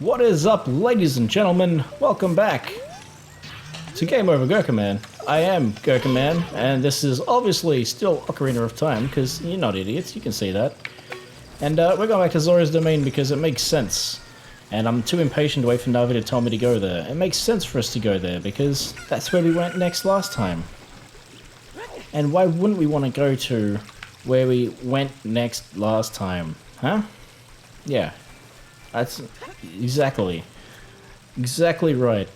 What is up, ladies and gentlemen? Welcome back to Game Over Gerkinman. I am Gerkinman, and this is obviously still Ocarina of Time, because you're not idiots, you can see that. And we're going back to Zora's Domain because it makes sense. And I'm too impatient to wait for Navi to tell me to go there. It makes sense for us to go there, because that's where we went next last time. And why wouldn't we want to go to where we went next last time? Huh? Yeah. That's exactly right.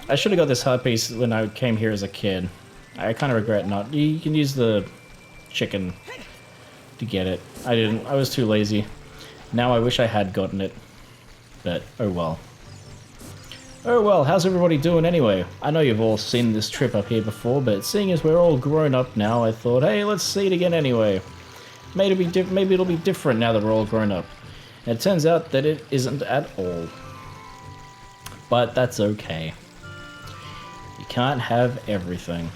I should have got this heart piece when I came here as a kid. I kind of regret not. You can use the chicken to get it. I didn't. I was too lazy. Now I wish I had gotten it. But, oh well. Oh well, how's everybody doing anyway? I know you've all seen this trip up here before, but seeing as we're all grown up now, I thought, hey, let's see it again anyway. Maybe it'll be different now that we're all grown up. And it turns out that it isn't at all. But that's okay. You can't have everything.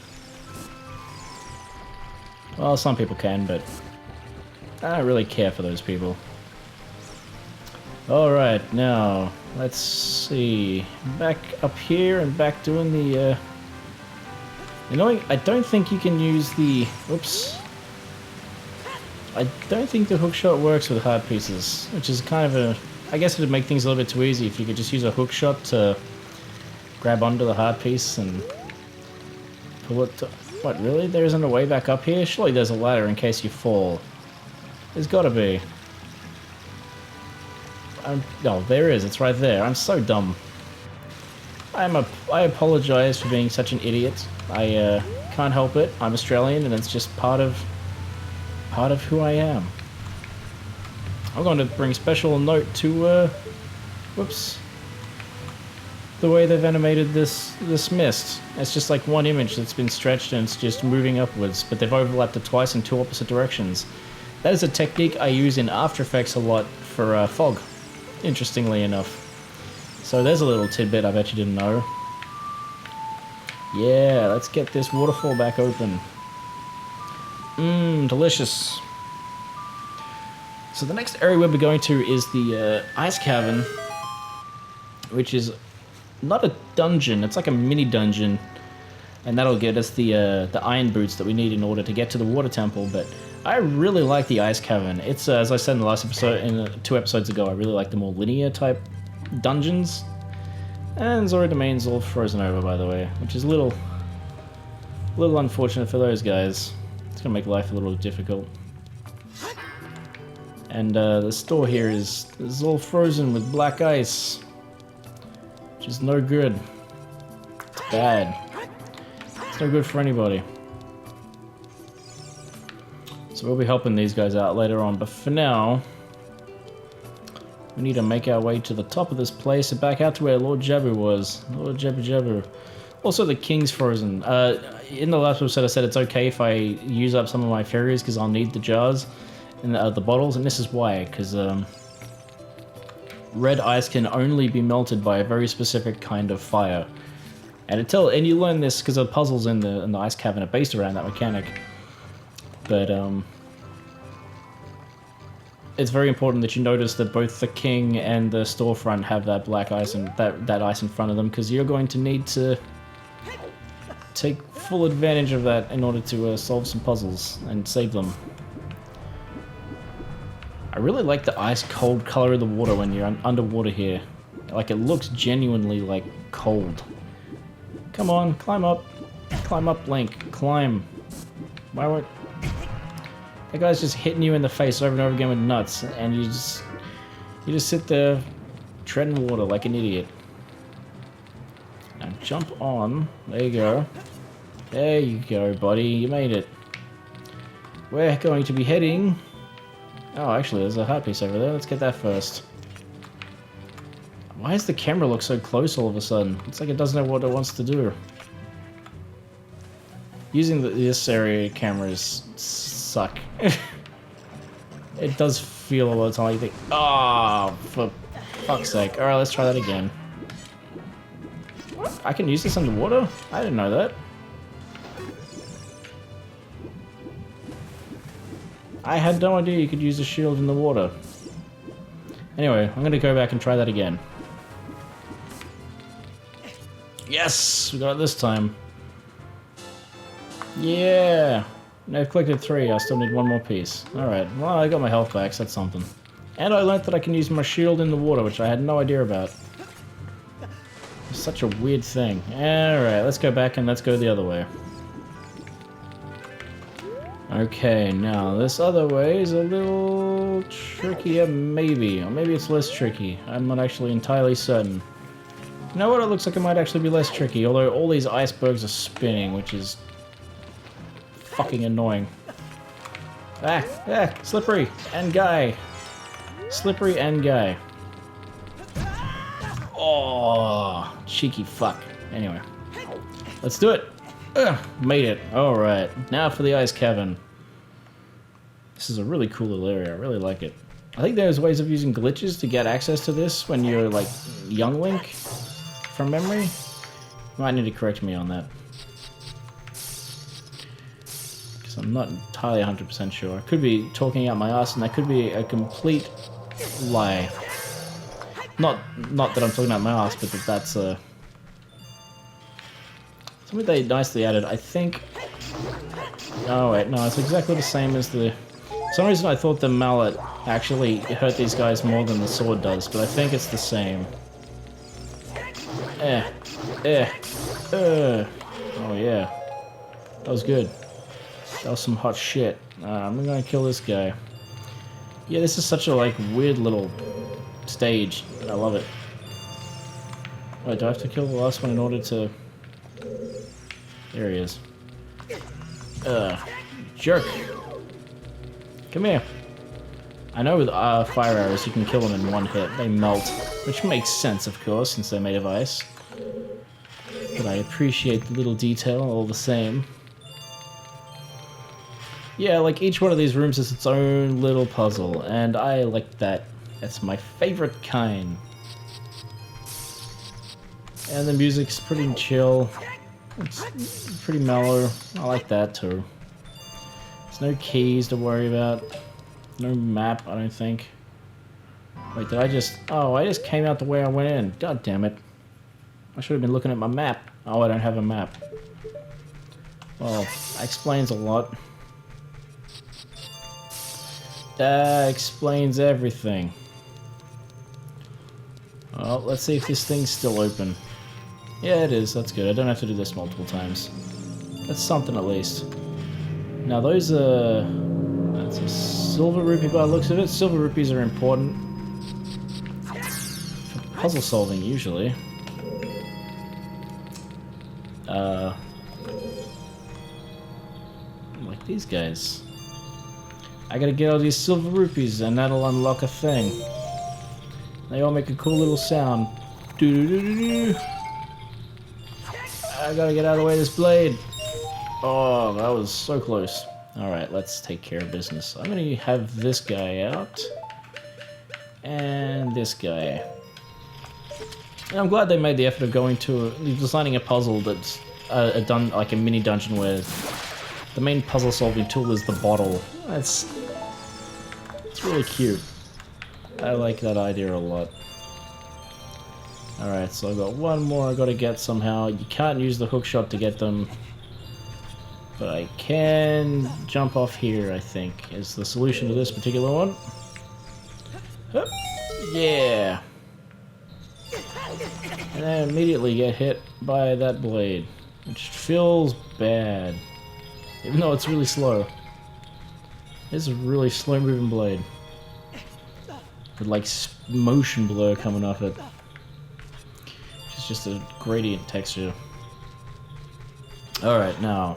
Well, some people can, but I don't really care for those people. Alright, now, let's see. Back up here and back doing the, You know, I don't think you can use the... Whoops. I don't think the hookshot works with hard pieces, which is kind of a... I guess it would make things a little bit too easy if you could just use a hookshot to grab onto the hard piece and pull it to... What, really? There isn't a way back up here? Surely there's a ladder in case you fall. There's gotta be. No, there is. It's right there. I'm so dumb. I apologize for being such an idiot. I can't help it. I'm Australian, and it's just part of who I am. I'm going to bring special note to whoops, the way they've animated this mist. It's just like one image that's been stretched and it's just moving upwards, but they've overlapped it twice in two opposite directions. That is a technique I use in After Effects a lot for fog, interestingly enough. So there's a little tidbit I bet you didn't know. Yeah, let's get this waterfall back open. Mmm, delicious. So the next area we'll be going to is the Ice Cavern, which is not a dungeon, it's like a mini dungeon. And that'll get us the iron boots that we need in order to get to the water temple, but I really like the Ice Cavern. It's, as I said in the last episode, 2 episodes ago, I really like the more linear type dungeons. And Zora Domain's all frozen over, by the way, which is a little unfortunate for those guys. It's gonna make life a little difficult. And the store here is all frozen with black ice, which is no good. It's bad. It's no good for anybody. So we'll be helping these guys out later on, but for now, we need to make our way to the top of this place and back out to where Lord Jabu was. Lord Jabu Jabu. Also, the king's frozen. In the last episode, I said it's okay if I use up some of my fairies because I'll need the jars and the bottles, and this is why, because red ice can only be melted by a very specific kind of fire. And you learn this because the puzzles in the ice cavern are based around that mechanic. But it's very important that you notice that both the king and the storefront have that black ice and that ice in front of them, because you're going to need to take full advantage of that in order to solve some puzzles and save them. I really like the ice-cold color of the water when you're underwater here. Like, it looks genuinely, like, cold. Come on, climb up. Climb up, Link. Climb. Why won't... That guy's just hitting you in the face over and over again with nuts, and you just sit there treading water like an idiot. Now jump on. There you go. There you go, buddy. You made it. We're going to be heading... Oh, actually, there's a heart piece over there. Let's get that first. Why does the camera look so close all of a sudden? It's like it doesn't know what it wants to do. Using this area cameras suck. It does feel a lot of time you think, oh, for fuck's sake. Alright, let's try that again. What? I can use this underwater? I didn't know that. I had no idea you could use a shield in the water. Anyway, I'm gonna go back and try that again. Yes! We got it this time. Yeah! Now I've collected 3, I still need 1 more piece. Alright, well I got my health back, so that's something. And I learned that I can use my shield in the water, which I had no idea about. It's such a weird thing. Alright, let's go back and let's go the other way. Okay, now this other way is a little trickier, maybe. Or maybe it's less tricky. I'm not actually entirely certain. You know what? It looks like it might actually be less tricky, although all these icebergs are spinning, which is fucking annoying. Ah, slippery and guy. Slippery and guy. Oh, cheeky fuck. Anyway, let's do it. Made it. Alright, now for the ice cavern. This is a really cool little area. I really like it. I think there's ways of using glitches to get access to this when you're like young Link, from memory. You might need to correct me on that. Because I'm not entirely 100% sure. I could be talking out my ass and that could be a complete lie. Not that I'm talking out my ass, but that's something they nicely added, I think. Oh wait, no, it's exactly the same as the... For some reason I thought the mallet actually hurt these guys more than the sword does, but I think it's the same. Oh yeah. That was good. That was some hot shit. I'm gonna kill this guy. Yeah, this is such a like weird little stage. I love it. Wait, do I have to kill the last one in order to... There he is. Jerk. Come here. I know with fire arrows you can kill them in 1 hit. They melt. Which makes sense, of course, since they're made of ice. But I appreciate the little detail all the same. Yeah, like each one of these rooms is its own little puzzle, and I like that. That's my favorite kind. And the music's pretty chill. It's pretty mellow. I like that too. There's no keys to worry about. No map, I don't think. Wait, did I just... Oh, I just came out the way I went in. God damn it. I should have been looking at my map. Oh, I don't have a map. Well, that explains a lot. That explains everything. Well, let's see if this thing's still open. Yeah, it is. That's good. I don't have to do this multiple times. That's something at least. Now those are... That's a silver rupee by the looks of it. Silver rupees are important. For puzzle solving, usually. Like these guys. I gotta get all these silver rupees and that'll unlock a thing. They all make a cool little sound. Doo-doo-doo-doo-doo. I gotta get out of the way of this blade. Oh, that was so close. Alright, let's take care of business. I'm gonna have this guy out. And this guy. And I'm glad they made the effort of going to designing a puzzle that's like a mini dungeon where the main puzzle solving tool is the bottle. It's really cute. I like that idea a lot. Alright, so I've got one more I gotta get somehow. You can't use the hook shot to get them. But I can jump off here, I think, is the solution to this particular one. Hup. Yeah. And I immediately get hit by that blade, which feels bad. Even though it's really slow. It's a really slow moving blade. With like motion blur coming off it. It's just a gradient texture. Alright, now.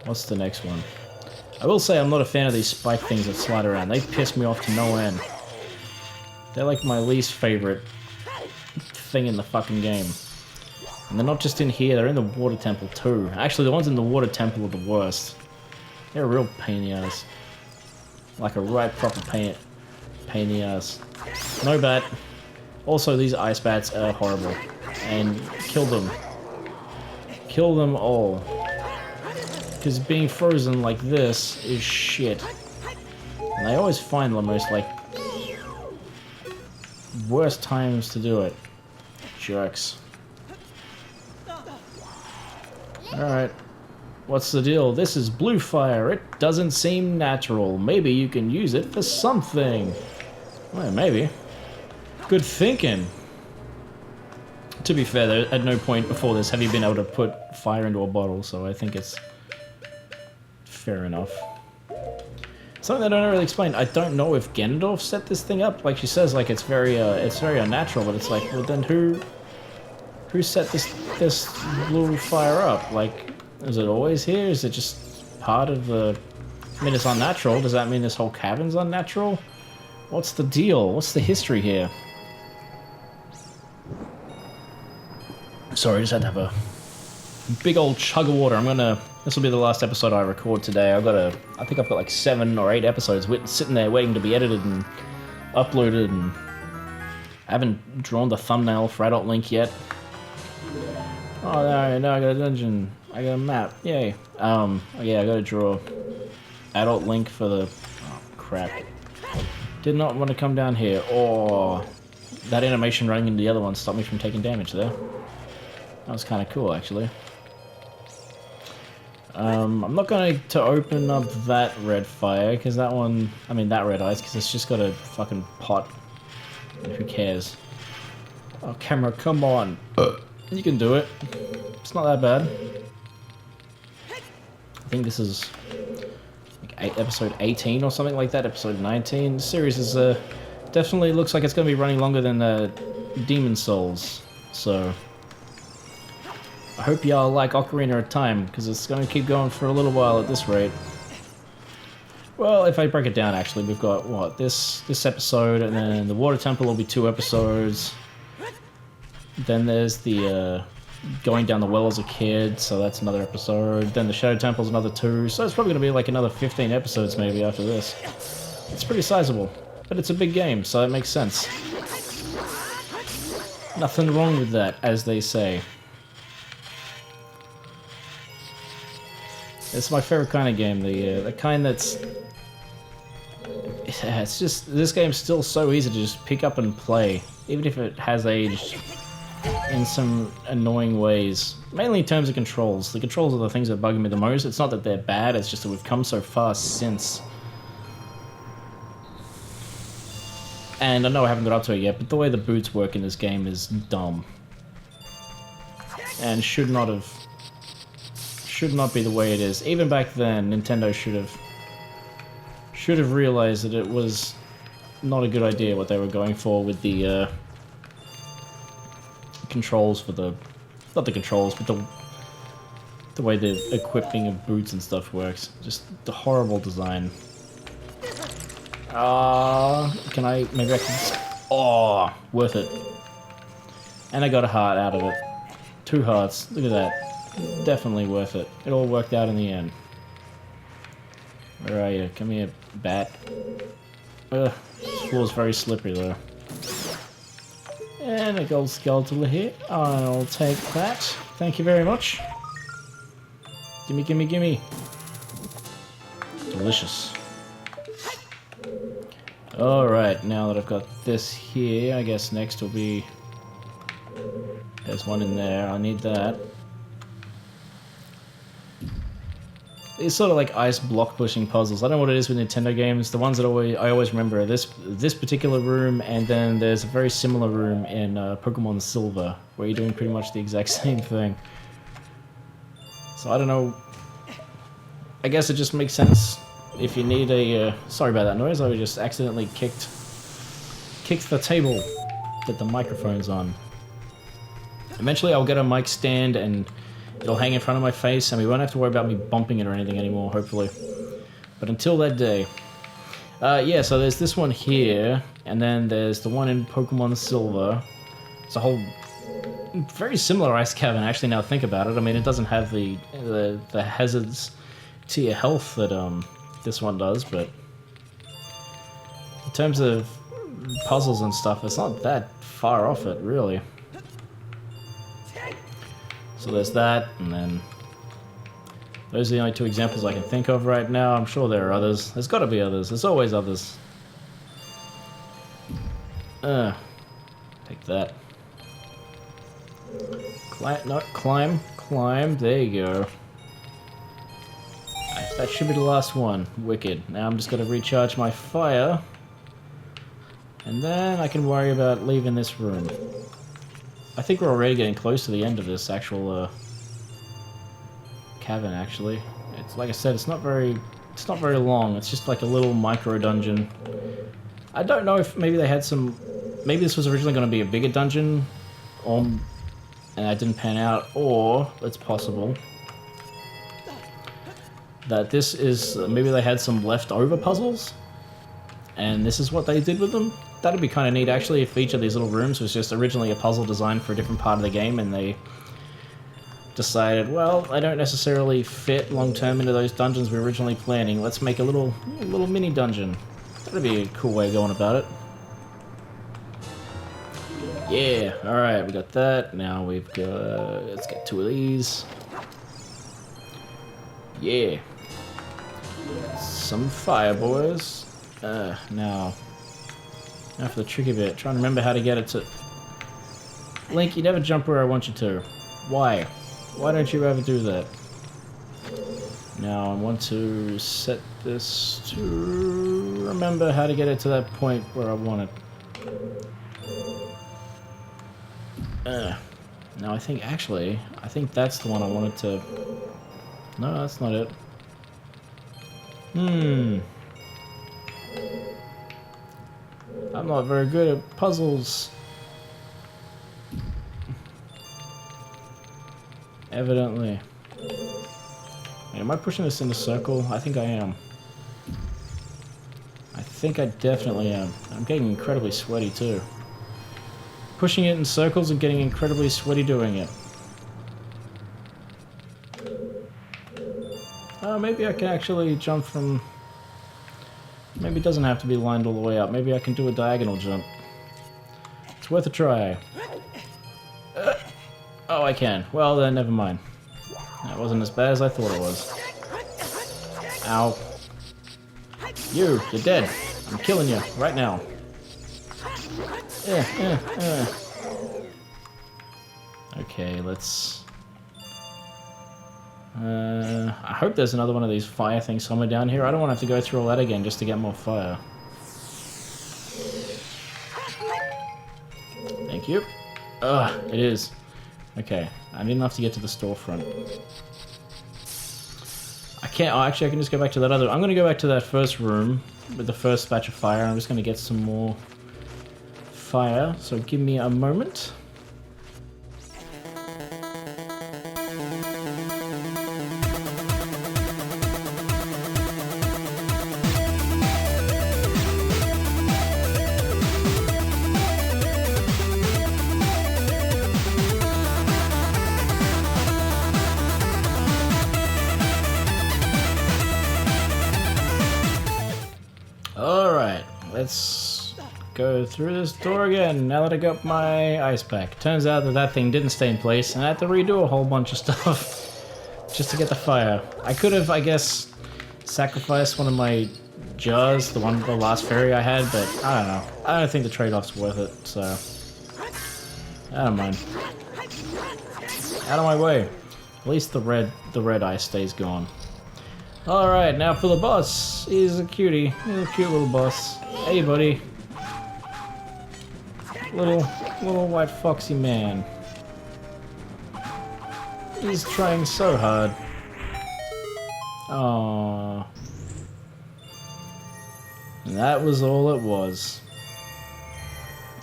What's the next one? I will say I'm not a fan of these spike things that slide around. They piss me off to no end. They're like my least favorite thing in the fucking game. And they're not just in here, they're in the water temple too. Actually, the ones in the water temple are the worst. They're a real pain in the ass. Like a right proper pain in the ass. No bat. Also, these ice bats are horrible. And kill them. Kill them all. Because being frozen like this is shit. And I always find the most, like, worst times to do it. Jerks. Alright. What's the deal? This is blue fire. It doesn't seem natural. Maybe you can use it for something. Well, maybe. Good thinking. To be fair, though, at no point before this have you been able to put fire into a bottle, so I think it's fair enough. Something that I don't really explain. I don't know if Ganondorf set this thing up. Like she says, like it's very unnatural, but it's like, well, then who set this blue fire up? Like, is it always here? Is it just part of the... I mean, it's unnatural. Does that mean this whole cavern's unnatural? What's the deal? What's the history here? Sorry, I just had to have a big old chug of water. This will be the last episode I record today. I think I've got like 7 or 8 episodes sitting there waiting to be edited and uploaded, and I haven't drawn the thumbnail for Adult Link yet. Oh, no, I got a dungeon. I got a map. Yay. Yeah, I gotta draw Adult Link for the... Oh, crap. Did not want to come down here. Oh, that animation running into the other one stopped me from taking damage there. That was kind of cool, actually. I'm not going to open up that red fire, because that one... I mean, that red ice, because it's just got a fucking pot. Who cares? Oh, camera, come on. You can do it. It's not that bad. I think this is like episode 18 or something like that, episode 19. The series is definitely looks like it's going to be running longer than Demon Souls, so I hope y'all like Ocarina of Time, because it's going to keep going for a little while at this rate. Well, if I break it down, actually, we've got, what, this episode, and then the Water Temple will be 2 episodes. Then there's the going down the well as a kid, so that's another episode. Then the Shadow Temple's another 2, so it's probably going to be like another 15 episodes maybe after this. It's pretty sizable, but it's a big game, so it makes sense. Nothing wrong with that, as they say. It's my favorite kind of game, the kind that's... Yeah, it's just, this game's still so easy to just pick up and play, even if it has aged in some annoying ways. Mainly in terms of controls. The controls are the things that bug me the most. It's not that they're bad, it's just that we've come so far since. And I know I haven't got up to it yet, but the way the boots work in this game is dumb. And should not be the way it is. Even back then, Nintendo should have realized that it was not a good idea what they were going for with the controls for the... Not the controls, but the way the equipping of boots and stuff works. Just the horrible design. Can I... Maybe I can... Oh, worth it. And I got a heart out of it. 2 hearts. Look at that. Definitely worth it. It all worked out in the end. Where are you? Come here, bat. Ugh, this floor's very slippery though. And a gold skeleton here. I'll take that. Thank you very much. Gimme, gimme, gimme. Delicious. Alright, now that I've got this here, I guess next will be... There's one in there, I need that. It's sort of like ice block pushing puzzles. I don't know what it is with Nintendo games. The ones that I always remember are this particular room, and then there's a very similar room in Pokemon Silver, where you're doing pretty much the exact same thing. So I don't know. I guess it just makes sense if you need a... sorry about that noise, I just accidentally kicked the table that the microphone's on. Eventually I'll get a mic stand and it'll hang in front of my face and we won't have to worry about me bumping it or anything anymore, hopefully. But until that day... yeah, so there's this one here, and then there's the one in Pokemon Silver. It's a whole... very similar ice cavern, actually, now think about it. I mean, it doesn't have the hazards to your health that this one does, but... in terms of puzzles and stuff, it's not that far off it, really. So there's that, and then... those are the only 2 examples I can think of right now. I'm sure there are others. There's got to be others. There's always others. Take that. Climb climb. There you go. That should be the last one. Wicked. Now I'm just going to recharge my fire. And then I can worry about leaving this room. I think we're already getting close to the end of this actual cavern, actually. It's like I said, it's not very long. It's just like a little micro dungeon. I don't know if maybe they had some... Maybe this was originally going to be a bigger dungeon, and that didn't pan out, or it's possible that this is... Maybe they had some leftover puzzles, and this is what they did with them. That'd be kind of neat, actually, if each of these little rooms was just originally a puzzle designed for a different part of the game, and they decided, well, they don't necessarily fit long-term into those dungeons we were originally planning. Let's make a little mini dungeon. That'd be a cool way of going about it. Yeah, alright, we got that. Now we've got... Let's get 2 of these. Yeah. Some fire, boys. Now for the tricky bit. Trying to remember how to get it to... Link, you never jump where I want you to. Why? Why don't you ever do that? Now I want to set this to... Remember how to get it to that point where I want it. Now I think that's the one I wanted to... No, that's not it. I'm not very good at puzzles. Evidently. Wait, am I pushing this in a circle? I think I am. I think I definitely am. I'm getting incredibly sweaty too. Pushing it in circles and getting incredibly sweaty doing it. Maybe I can actually jump from... Maybe it doesn't have to be lined all the way up. Maybe I can do a diagonal jump. It's worth a try. Oh, I can. Well, then, never mind. That wasn't as bad as I thought it was. Ow. You're dead. I'm killing you right now. Okay, let's... I hope there's another one of these fire things somewhere down here. I don't want to have to go through all that again just to get more fire. Thank you. Ugh, it is. Okay, I need enough to get to the storefront. I can't... Oh, actually, I can just go back to that other... I'm going to go back to that first room with the first batch of fire. I'm just going to get some more fire. So give me a moment. Let's go through this door again, now that I got my ice pack. Turns out that thing didn't stay in place, and I had to redo a whole bunch of stuff just to get the fire. I could have, I guess, sacrificed one of my jars, the last fairy I had, but I don't know. I don't think the trade-off's worth it, so... I don't mind. Out of my way. At least the red ice stays gone. Alright, now for the boss. He's a cutie. He's a cute little boss. Hey, buddy. Little white foxy man. He's trying so hard. Aww. And that was all it was.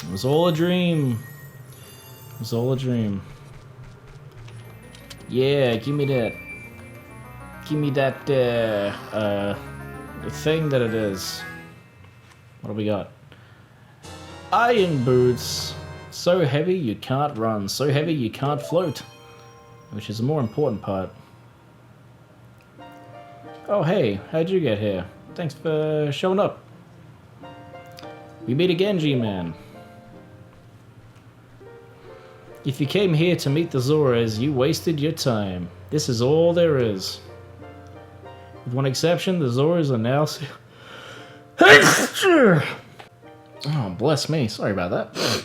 It was all a dream. It was all a dream. Yeah, give me that. Give me that, the thing that it is. What do we got? Iron boots. So heavy you can't run. So heavy you can't float. Which is the more important part. Oh hey, how'd you get here? Thanks for showing up. We meet again, G-Man. If you came here to meet the Zoras, you wasted your time. This is all there is. With one exception, the Zoras are now... Oh, bless me. Sorry about that.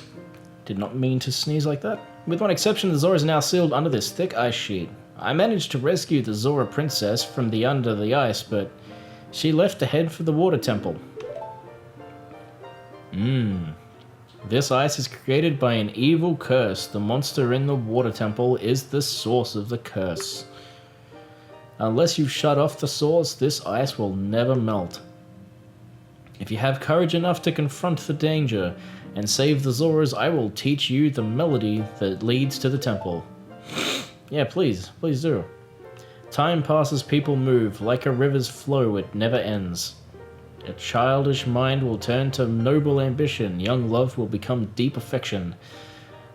Did not mean to sneeze like that. With one exception, the Zora is now sealed under this thick ice sheet. I managed to rescue the Zora princess from the under the ice, but she left to head for the water temple. This ice is created by an evil curse. The monster in the water temple is the source of the curse. Unless you shut off the source, this ice will never melt. If you have courage enough to confront the danger and save the Zoras, I will teach you the melody that leads to the temple. Yeah, please do. Time passes, people move. Like a river's flow, it never ends. A childish mind will turn to noble ambition. Young love will become deep affection.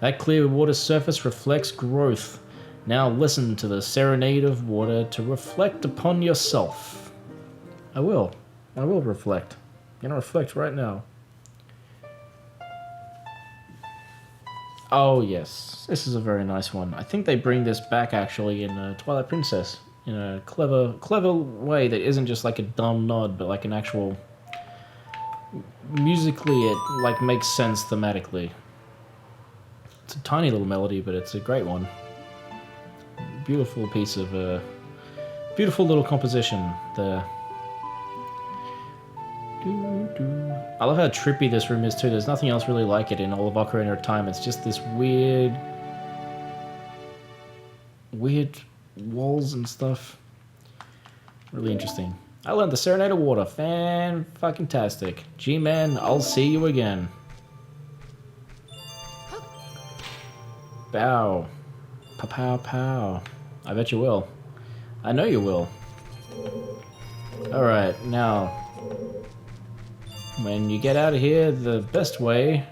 That clear water surface reflects growth. Now listen to the serenade of water to reflect upon yourself. I will reflect. I'm gonna reflect right now. Oh yes, this is a very nice one. I think they bring this back actually in Twilight Princess in a clever way that isn't just like a dumb nod, but like an actual. Musically, it like makes sense thematically. It's a tiny little melody, but it's a great one. Beautiful piece of beautiful little composition there. I love how trippy this room is too. There's nothing else really like it in all of Ocarina of Time. It's just this weird walls and stuff. Really interesting. I learned the Serenade of Water. Fan-fucking-tastic. G-Man, I'll see you again. Bow. Pa-pow-pow. I bet you will. I know you will. Alright, now... when you get out of here, the best way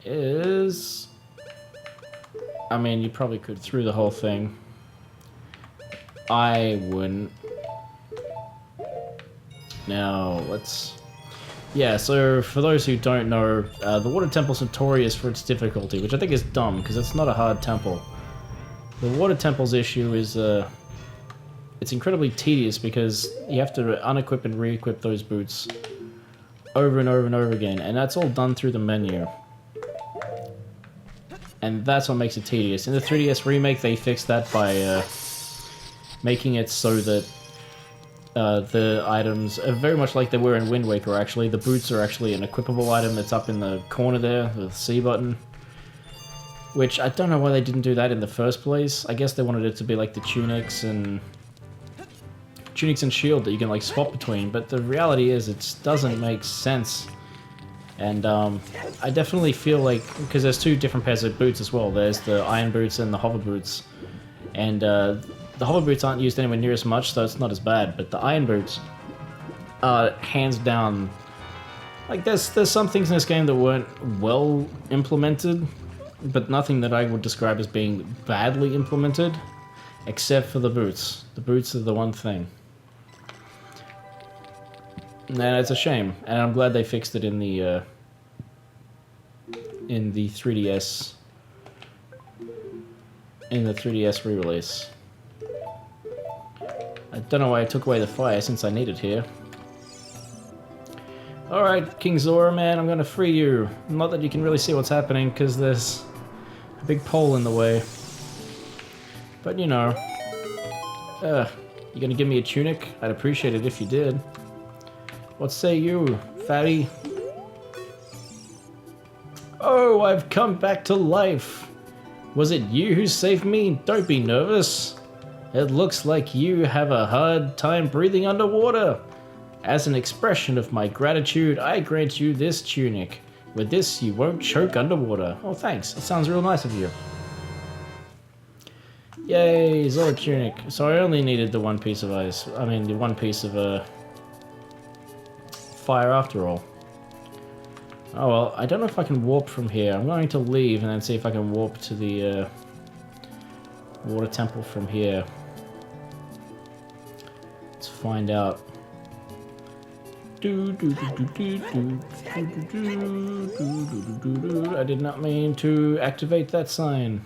is... I mean, you probably could through the whole thing. I wouldn't. Now, let's... yeah, so for those who don't know, the Water Temple's notorious for its difficulty, which I think is dumb, because it's not a hard temple. The Water Temple's issue is, it's incredibly tedious because you have to unequip and re-equip those boots over and over and over again, and that's all done through the menu. And that's what makes it tedious. In the 3DS remake, they fixed that by making it so that the items are very much like they were in Wind Waker, actually. The boots are actually an equipable item that's up in the corner there, the C button. Which, I don't know why they didn't do that in the first place. I guess they wanted it to be like the tunics and shield that you can like swap between, but the reality is it doesn't make sense. And I definitely feel like, because there's two different pairs of boots as well. There's the iron boots and the hover boots. And the hover boots aren't used anywhere near as much, so it's not as bad. But the iron boots are hands down... like, there's some things in this game that weren't well implemented, but nothing that I would describe as being badly implemented, except for the boots. The boots are the one thing. And it's a shame, and I'm glad they fixed it in the 3DS, re-release. I don't know why I took away the fire since I need it here. Alright, King Zora, man, I'm gonna free you. Not that you can really see what's happening, because there's a big pole in the way. But, you know. You gonna give me a tunic? I'd appreciate it if you did. What say you, fatty? Oh, I've come back to life. Was it you who saved me? Don't be nervous. It looks like you have a hard time breathing underwater. As an expression of my gratitude, I grant you this tunic. With this, you won't choke underwater. Oh, thanks. It sounds real nice of you. Yay, Zora tunic. So I only needed the one piece of ice. I mean, the one piece of, fire after all. Oh well, I don't know if I can warp from here. I'm going to leave and then see if I can warp to the water temple from here. Let's find out. I did not mean to activate that sign.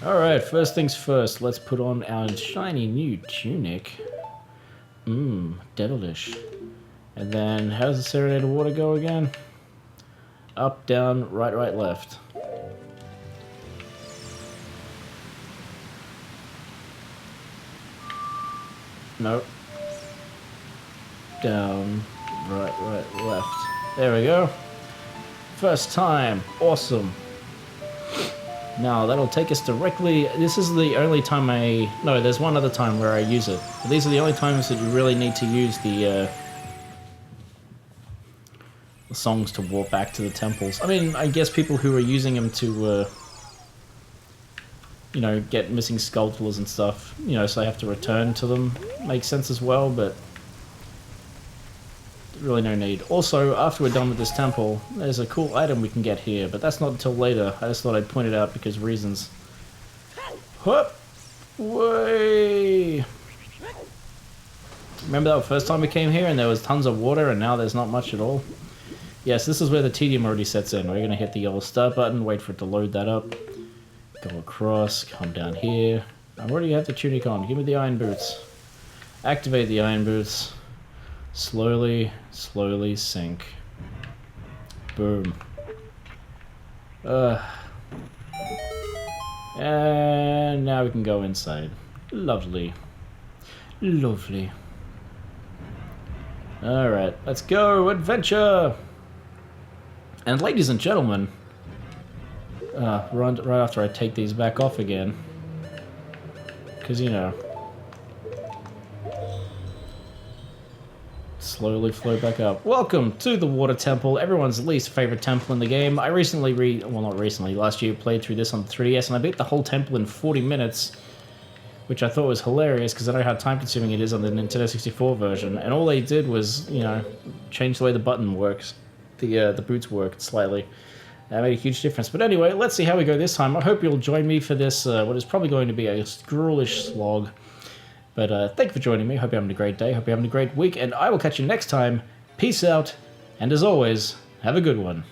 Alright, first things first, let's put on our shiny new tunic. Devilish. And then, how does the Serenade of Water go again? Up, down, right, right, left. Nope. Down, right, right, left. There we go. First time. Awesome. Now that'll take us directly... This is the only time No, there's one other time where I use it. But these are the only times that you really need to use the songs to walk back to the temples. I mean, I guess people who are using them to, you know, get missing sculptures and stuff, you know, so they have to return to them, makes sense as well, but really no need. Also, after we're done with this temple, there's a cool item we can get here, but that's not until later. I just thought I'd point it out because reasons. Whoop! Way! Remember that first time we came here and there was tons of water and now there's not much at all? Yes, this is where the tedium already sets in. We're going to hit the yellow start button, wait for it to load that up. Go across, come down here. I already have the tunic on. Give me the iron boots. Activate the iron boots. Slowly, slowly sink. Boom. And now we can go inside. Lovely. Lovely. Alright, let's go! Adventure! And ladies and gentlemen, right after I take these back off again, because, you know, slowly flow back up. Welcome to the Water Temple, everyone's least favorite temple in the game. I recently well, not recently, last year played through this on 3DS, and I beat the whole temple in 40 minutes, which I thought was hilarious, because I know how time-consuming it is on the Nintendo 64 version, and all they did was, you know, change the way the button works. The boots worked slightly. That made a huge difference. But anyway, let's see how we go this time. I hope you'll join me for this, what is probably going to be a ghoulish slog. But thank you for joining me. Hope you're having a great day. Hope you're having a great week. And I will catch you next time. Peace out. And as always, have a good one.